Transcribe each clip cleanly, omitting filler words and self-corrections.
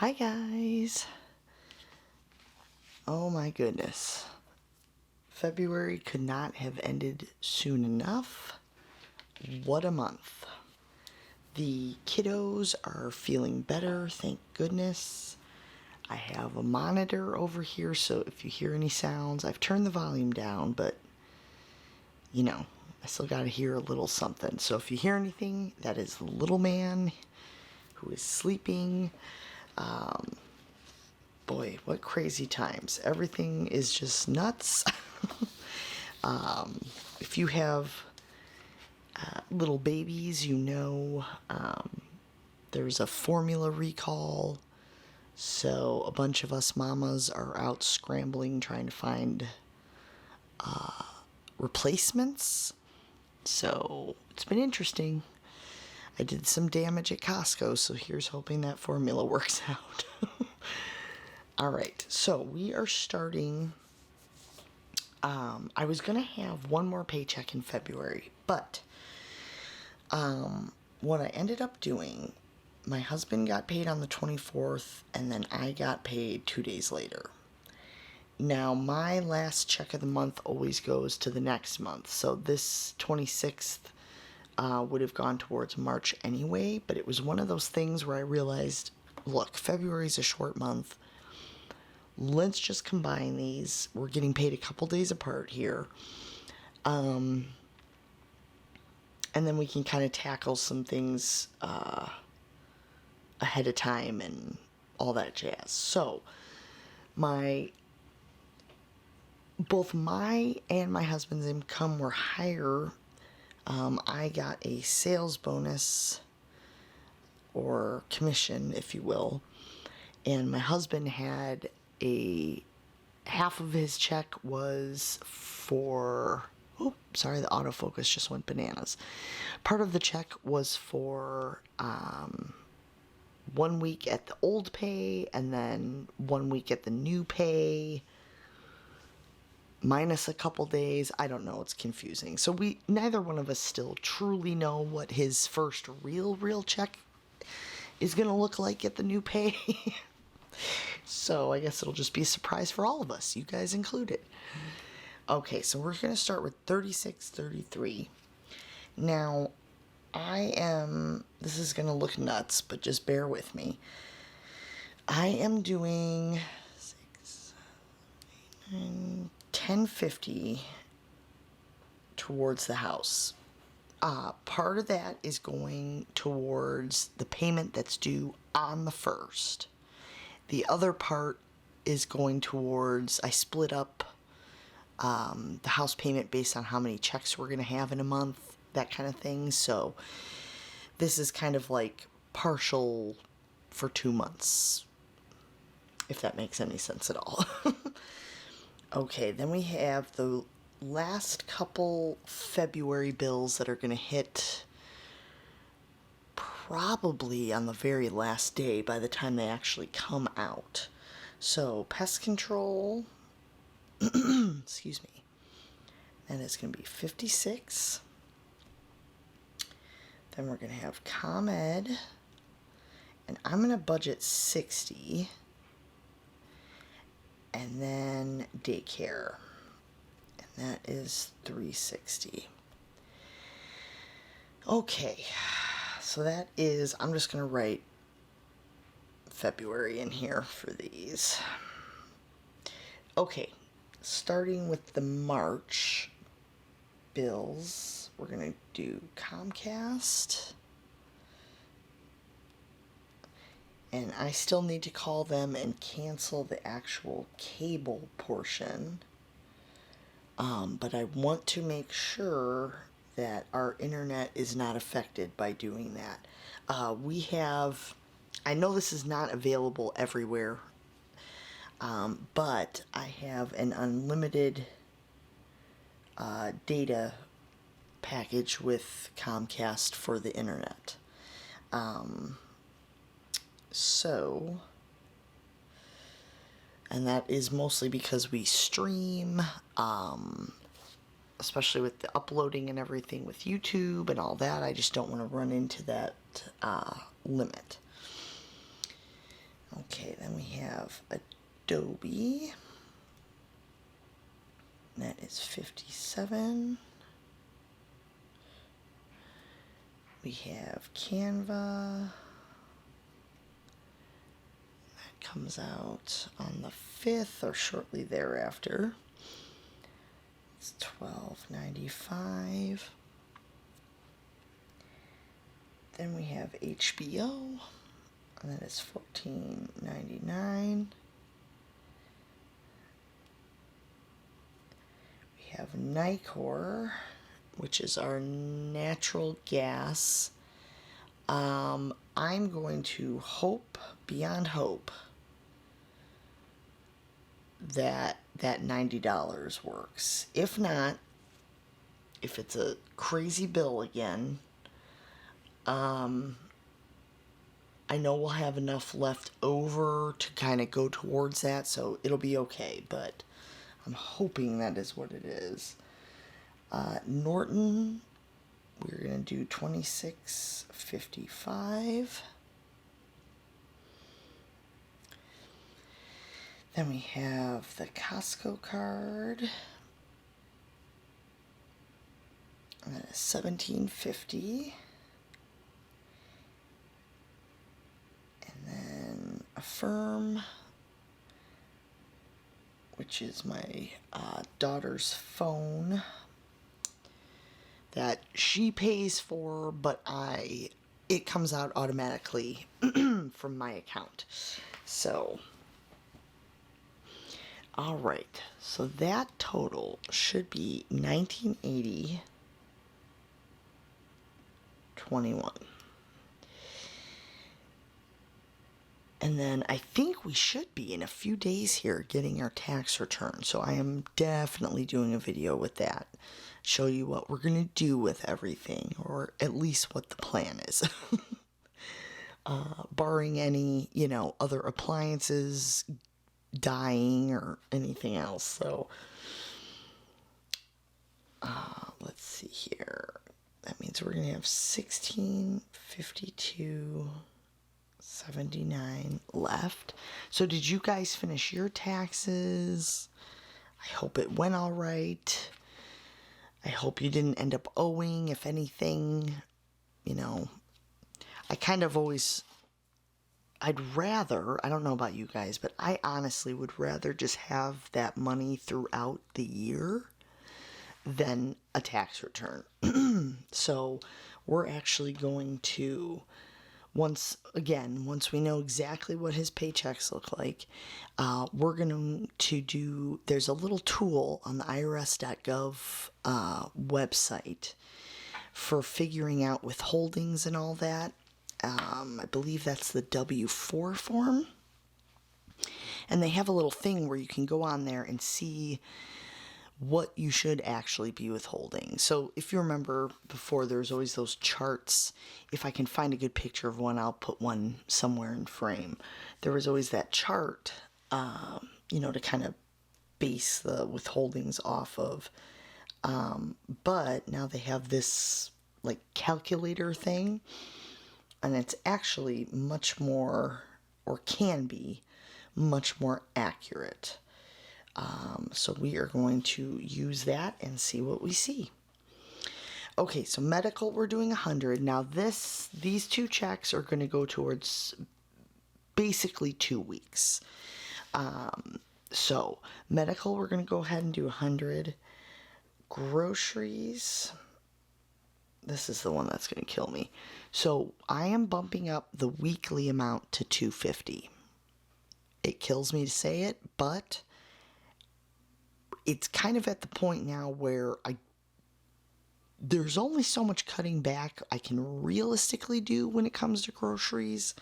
Hi guys. Oh my goodness. February could not have ended soon enough. What a month. The kiddos are feeling better, thank goodness. I have a monitor over here, so if you hear any sounds, I've turned the volume down, but you know, I still gotta hear a little something. So if you hear anything, that is the little man who is sleeping. Boy, what crazy times. Everything is just nuts. If you have little babies, you know there's a formula recall. So a bunch of us mamas are out scrambling trying to find replacements. So it's been interesting. I did some damage at Costco, so here's hoping that formula works out. Alright, so we are starting. I was going to have one more paycheck in February, but what I ended up doing, my husband got paid on the 24th, and then I got paid 2 days later. Now, my last check of the month always goes to the next month, so this 26th would have gone towards March anyway, but it was one of those things where I realized, look, February's a short month. Let's just combine these. We're getting paid a couple days apart here. And then we can kind of tackle some things ahead of time and all that jazz. So, both my and my husband's income were higher. I got a sales bonus or commission, if you will. And my husband had half of his check was for, sorry, the autofocus just went bananas. Part of the check was for 1 week at the old pay and then 1 week at the new pay, minus a couple days. I don't know, it's confusing. So neither one of us still truly know what his first real check is going to look like at the new pay. So I guess it'll just be a surprise for all of us, you guys included. Okay, so we're going to start with 36.33. Now, this is going to look nuts, but just bear with me. I am doing 1050 towards the house. Part of that is going towards the payment that's due on the 1st. The other part is going towards, I split up the house payment based on how many checks we're going to have in a month, that kind of thing. So this is kind of like partial for 2 months, if that makes any sense at all. Okay, then we have the last couple February bills that are going to hit probably on the very last day by the time they actually come out. So pest control, excuse me, and it's going to be 56. Then we're going to have ComEd, and I'm going to budget 60. And then daycare, and that is 360. Okay, so that is, I'm just going to write February in here for these. Okay, starting with the March bills, we're going to do Comcast. And I still need to call them and cancel the actual cable portion. But I want to make sure that our internet is not affected by doing that. I know this is not available everywhere, but I have an unlimited data package with Comcast for the internet. And that is mostly because we stream, especially with the uploading and everything with YouTube and all that. I just don't want to run into that limit. Okay, then we have Adobe. That is 57. We have Canva. That comes out on the 5th or shortly thereafter. It's $12.95. Then we have HBO, and that is $14.99. We have Nicor, which is our natural gas. I'm going to hope beyond hope that $90 works. If not, if it's a crazy bill again, I know we'll have enough left over to kind of go towards that, so it'll be okay, but I'm hoping that is what it is. Norton, we're going to do $26.55. Then we have the Costco card. And that is $17.50. And then Affirm, which is my daughter's phone that she pays for, but it comes out automatically from my account. So, all right. So that total should be $19.80.21. And then I think we should be in a few days here getting our tax return. So I am definitely doing a video with that. Show you what we're going to do with everything, or at least what the plan is. Barring any, other appliances dying or anything else. So, let's see here. That means we're going to have $16.52.79 left. So did you guys finish your taxes? I hope it went all right. I hope you didn't end up owing, if anything. I kind of always, I don't know about you guys, but I honestly would rather just have that money throughout the year than a tax return. So we're actually going to, once we know exactly what his paychecks look like, we're going to do, there's a little tool on the irs.gov website for figuring out withholdings and all that. I believe that's the W-4 form. And they have a little thing where you can go on there and see what you should actually be withholding. So if you remember before, there's always those charts. If I can find a good picture of one, I'll put one somewhere in frame. There was always that chart, to kind of base the withholdings off of. But now they have this like calculator thing, and it's actually much more, or can be much more accurate. So we are going to use that and see what we see. Okay, so medical, we're doing 100. Now these two checks are going to go towards basically 2 weeks. So medical, we're going to go ahead and do 100. Groceries, this is the one that's going to kill me. So I am bumping up the weekly amount to $250. It kills me to say it, but it's kind of at the point now where there's only so much cutting back I can realistically do when it comes to groceries,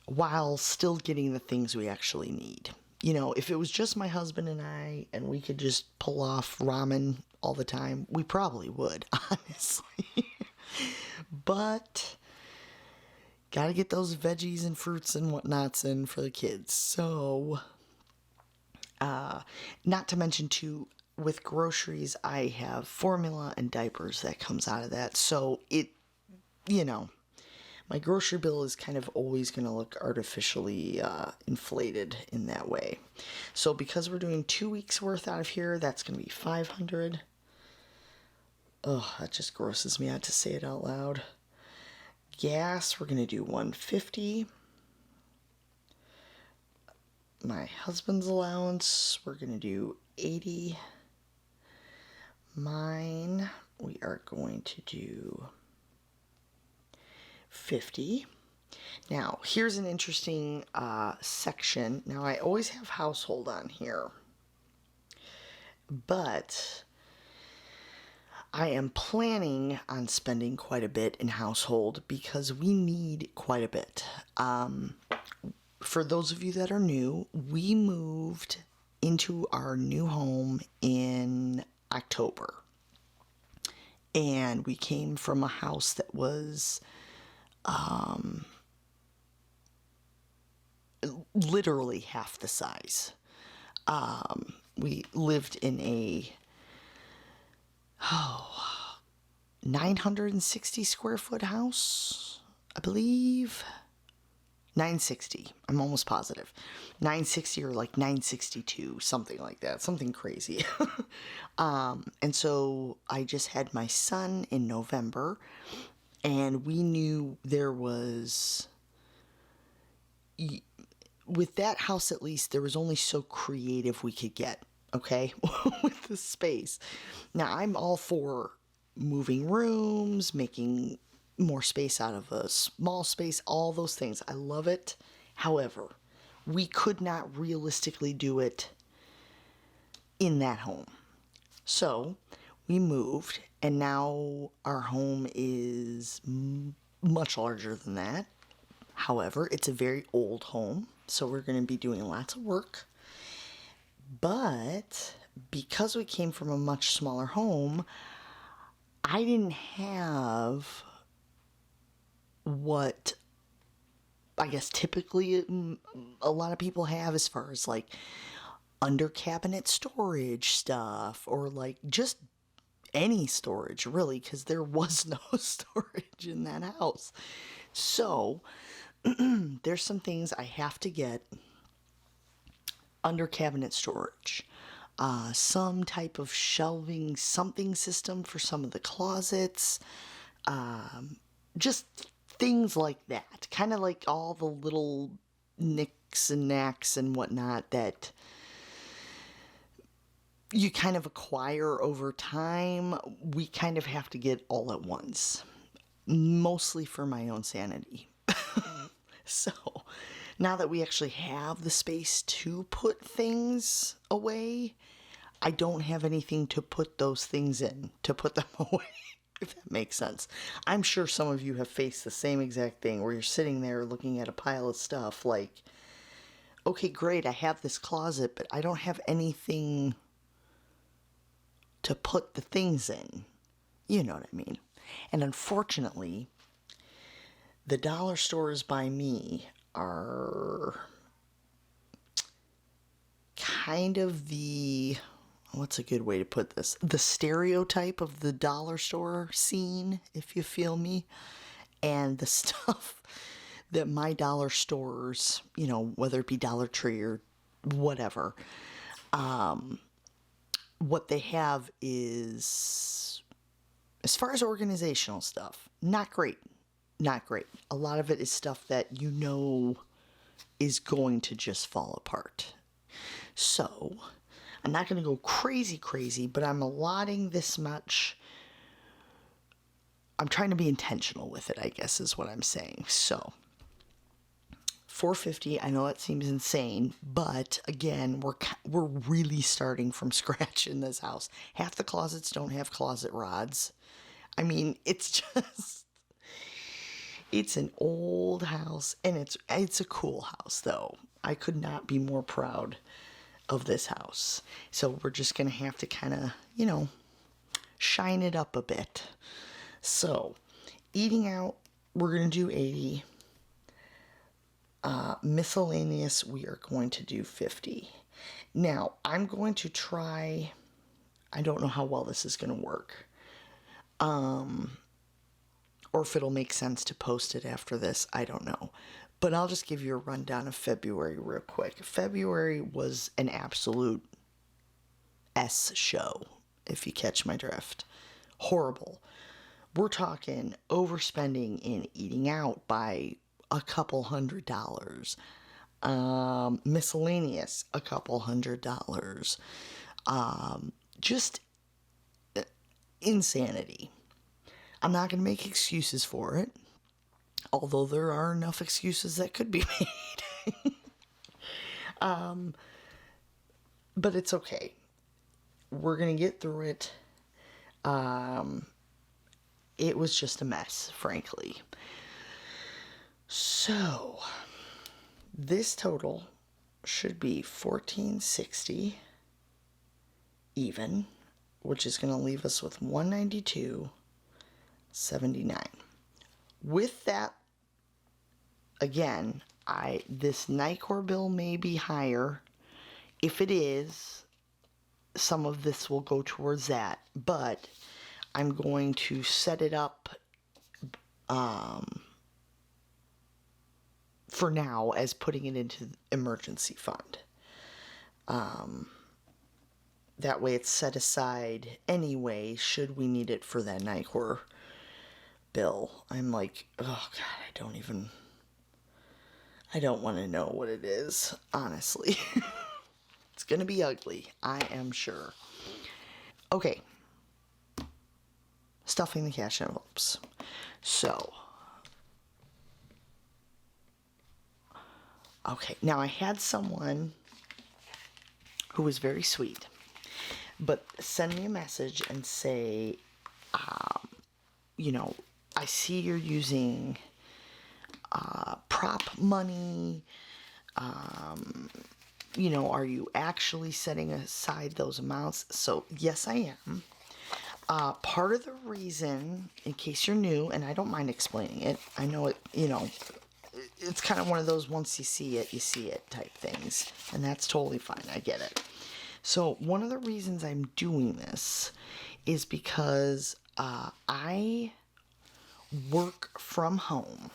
while still getting the things we actually need. If it was just my husband and I, and we could just pull off ramen all the time, we probably would, honestly. But gotta get those veggies and fruits and whatnots in for the kids. So, not to mention too, with groceries, I have formula and diapers that comes out of that. So my grocery bill is kind of always going to look artificially inflated in that way. So because we're doing 2 weeks worth out of here, that's going to be $500. Oh, that just grosses me out to say it out loud. Gas, we're going to do $150. My husband's allowance, we're going to do $80. Mine, we are going to do $50. Now, here's an interesting section. Now, I always have household on here, but I am planning on spending quite a bit in household because we need quite a bit. For those of you that are new, we moved into our new home in October. And we came from a house that was literally half the size. We lived in a 960 square foot house, I believe. 960. I'm almost positive. 960 or like 962, something like that. Something crazy. And so I just had my son in November, and we knew there was, with that house at least, there was only so creative we could get, okay, with the space. Now, I'm all for moving rooms, making more space out of a small space, all those things. I love it. However, we could not realistically do it in that home. So we moved, and now our home is much larger than that. However, it's a very old home, so we're going to be doing lots of work. But because we came from a much smaller home, I didn't have what I guess typically a lot of people have as far as like under cabinet storage stuff, or like just any storage really, because there was no storage in that house. So there's some things I have to get under cabinet storage. Some type of shelving something system for some of the closets. Just things like that. Kind of like all the little nicks and knacks and whatnot that you kind of acquire over time. We kind of have to get all at once. Mostly for my own sanity. So, now that we actually have the space to put things away, I don't have anything to put those things in, to put them away, if that makes sense. I'm sure some of you have faced the same exact thing where you're sitting there looking at a pile of stuff like, okay, great, I have this closet, but I don't have anything to put the things in. You know what I mean? And unfortunately, the dollar stores by me are kind of the, what's a good way to put this? The stereotype of the dollar store scene, if you feel me. And the stuff that my dollar stores, you know, whether it be Dollar Tree or whatever, what they have is, as far as organizational stuff, not great. Not great. A lot of it is stuff that you know is going to just fall apart. So, I'm not going to go crazy, but I'm allotting this much. I'm trying to be intentional with it, I guess is what I'm saying. So, $450, I know that seems insane, but again, we're really starting from scratch in this house. Half the closets don't have closet rods. I mean, it's just, it's an old house, and it's a cool house, though. I could not be more proud of this house. So we're just going to have to kind of, you know, shine it up a bit. So, eating out, we're going to do 80. Miscellaneous, we are going to do 50. Now, I'm going to try, I don't know how well this is going to work. or if it'll make sense to post it after this, I don't know. But I'll just give you a rundown of February real quick. February was an absolute S show, if you catch my drift. Horrible. We're talking overspending and eating out by a couple $100. Miscellaneous, a couple $100. Just insanity. I'm not going to make excuses for it, although there are enough excuses that could be made. But it's okay. We're going to get through it. It was just a mess, frankly. So, this total should be $1,460 even, which is going to leave us with $192.79. With that, again, this NICOR bill may be higher. If it is, some of this will go towards that, but I'm going to set it up for now as putting it into the emergency fund. That way it's set aside anyway, should we need it for that NICOR bill. I'm like, oh God, I don't want to know what it is, honestly. It's going to be ugly, I am sure. Okay. Stuffing the cash envelopes. So, okay, now I had someone who was very sweet, but send me a message and say, I see you're using prop money. Are you actually setting aside those amounts? So, yes, I am. Part of the reason, in case you're new, and I don't mind explaining it, I know it, it's kind of one of those once you see it type things, and that's totally fine, I get it. So one of the reasons I'm doing this is because I work from home,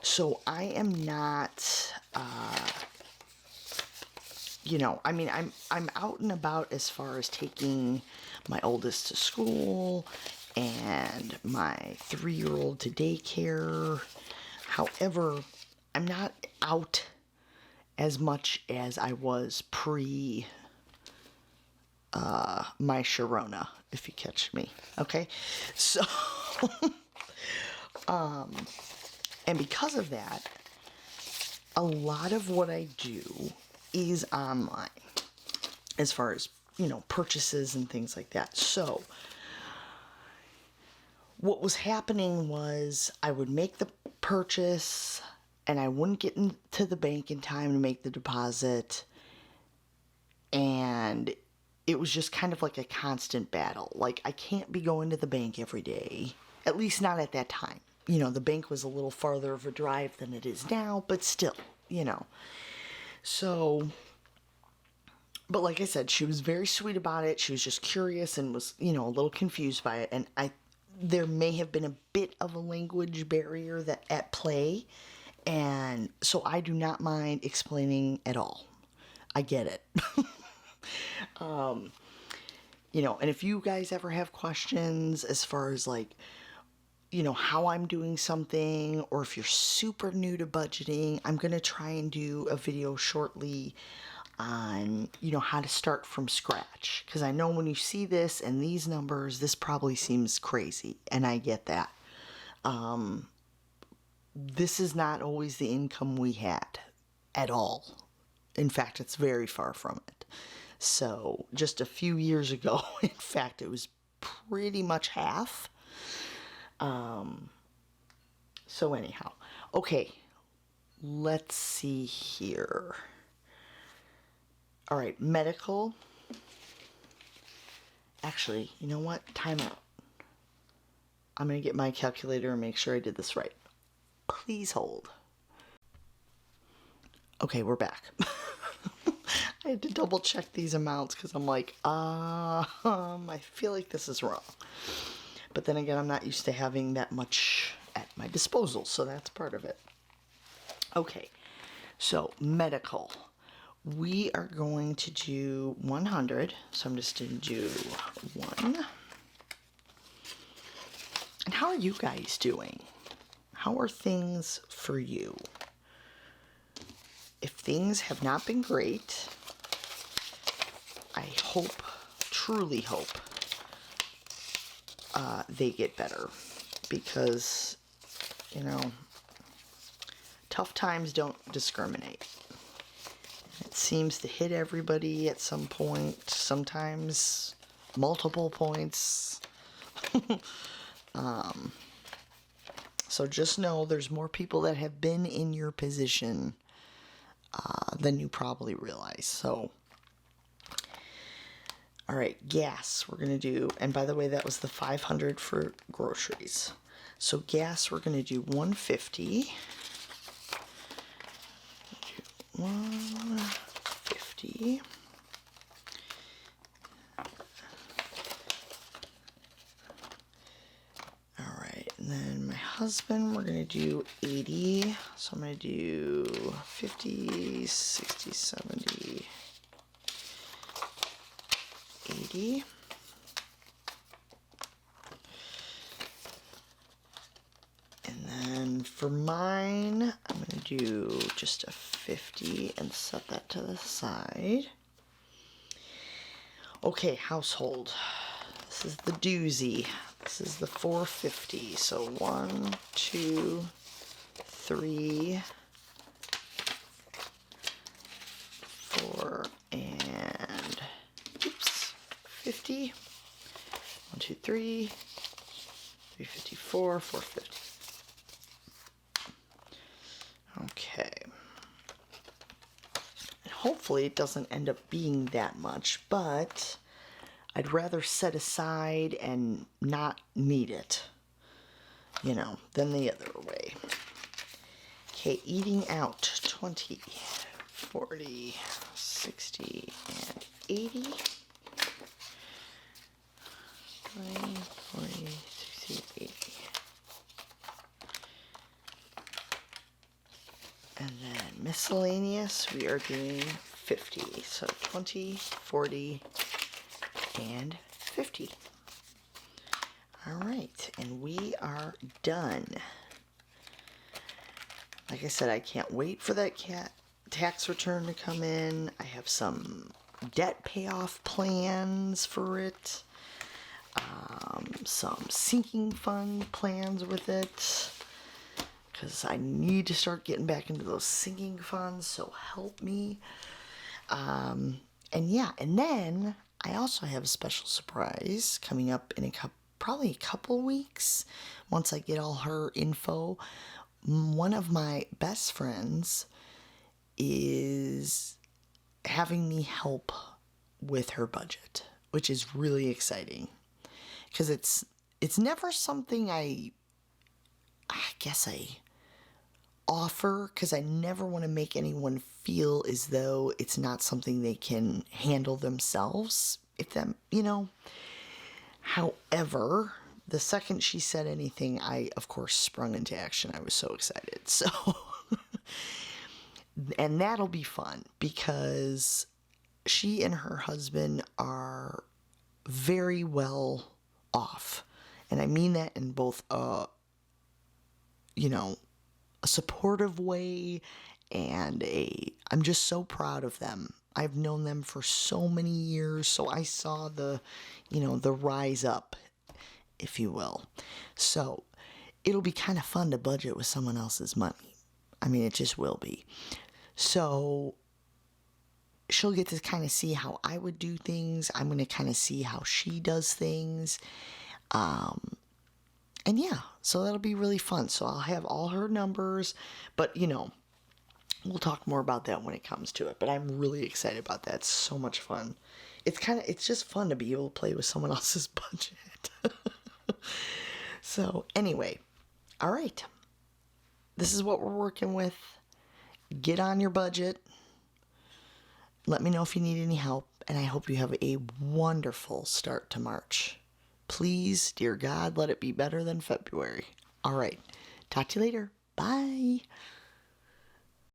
so I am not, I'm out and about as far as taking my oldest to school and my 3-year-old to daycare. However, I'm not out as much as I was pre my Sharona, if you catch me. Okay? So, and because of that, a lot of what I do is online as far as, purchases and things like that. So what was happening was I would make the purchase and I wouldn't get into the bank in time to make the deposit, and it was just kind of like a constant battle. Like, I can't be going to the bank every day, at least not at that time. The bank was a little farther of a drive than it is now, but still, So, but like I said, she was very sweet about it. She was just curious and was, a little confused by it. And there may have been a bit of a language barrier at play. And so I do not mind explaining at all. I get it. And if you guys ever have questions as far as like, how I'm doing something, or if you're super new to budgeting, I'm going to try and do a video shortly on, how to start from scratch. Because I know when you see this and these numbers, this probably seems crazy, and I get that. This is not always the income we had at all. In fact, it's very far from it. So just a few years ago, in fact, it was pretty much half. So anyhow, okay, let's see here. All right, medical. Actually, you know what? Time out. I'm going to get my calculator and make sure I did this right. Please hold. Okay, we're back. I had to double check these amounts because I'm like, I feel like this is wrong. But then again, I'm not used to having that much at my disposal, so that's part of it. Okay, so medical. We are going to do 100, so I'm just going to do 1. And how are you guys doing? How are things for you? If things have not been great, I hope, truly hope, they get better. Because, you know, tough times don't discriminate. It seems to hit everybody at some point, sometimes multiple points. So just know there's more people that have been in your position than you probably realize. So, all right, gas we're going to do. And by the way, that was the 500 for groceries. So gas we're going to do 150. 150. Alright, and then my husband, we're going to do 80. So I'm going to do 50, 60, 70, 80. And then for mine, I'm going to do just a 50 and set that to the side. Okay, household. This is the doozy. This is the 450. So 1, 2, 3, 4, and oops, 50. 1, 2, 3, 354, 450. Okay. And hopefully it doesn't end up being that much, but I'd rather set aside and not need it, you know, than the other way. Okay, eating out, 20, 40, 60, and 80. 20, 40, 60, 80. And then miscellaneous, we are doing 50. So 20, 40, and 50. All right, and we are done. Like I said, I can't wait for that tax return to come in. I have some debt payoff plans for it. Some sinking fund plans with it. Because I need to start getting back into those sinking funds, so help me. And yeah, and then I also have a special surprise coming up in probably a couple weeks once I get all her info. One of my best friends is having me help with her budget, which is really exciting because it's never something I guess I offer, because I never want to make anyone feel as though it's not something they can handle themselves, if them, you know. However, the second she said anything, I of course sprung into action. I was so excited. So and that'll be fun because she and her husband are very well off, and I mean that in both you know, a supportive way, and I'm just so proud of them. I've known them for so many years, so I saw the, you know, the rise up, if you will. So it'll be kind of fun to budget with someone else's money. I mean, it just will be. So she'll get to kind of see how I would do things. I'm going to kind of see how she does things. And yeah, so that'll be really fun. So I'll have all her numbers, but you know, we'll talk more about that when it comes to it. But I'm really excited about that. It's so much fun. It's just fun to be able to play with someone else's budget. So anyway, all right. This is what we're working with. Get on your budget. Let me know if you need any help. And I hope you have a wonderful start to March. Please, dear God, let it be better than February. All right. Talk to you later. Bye.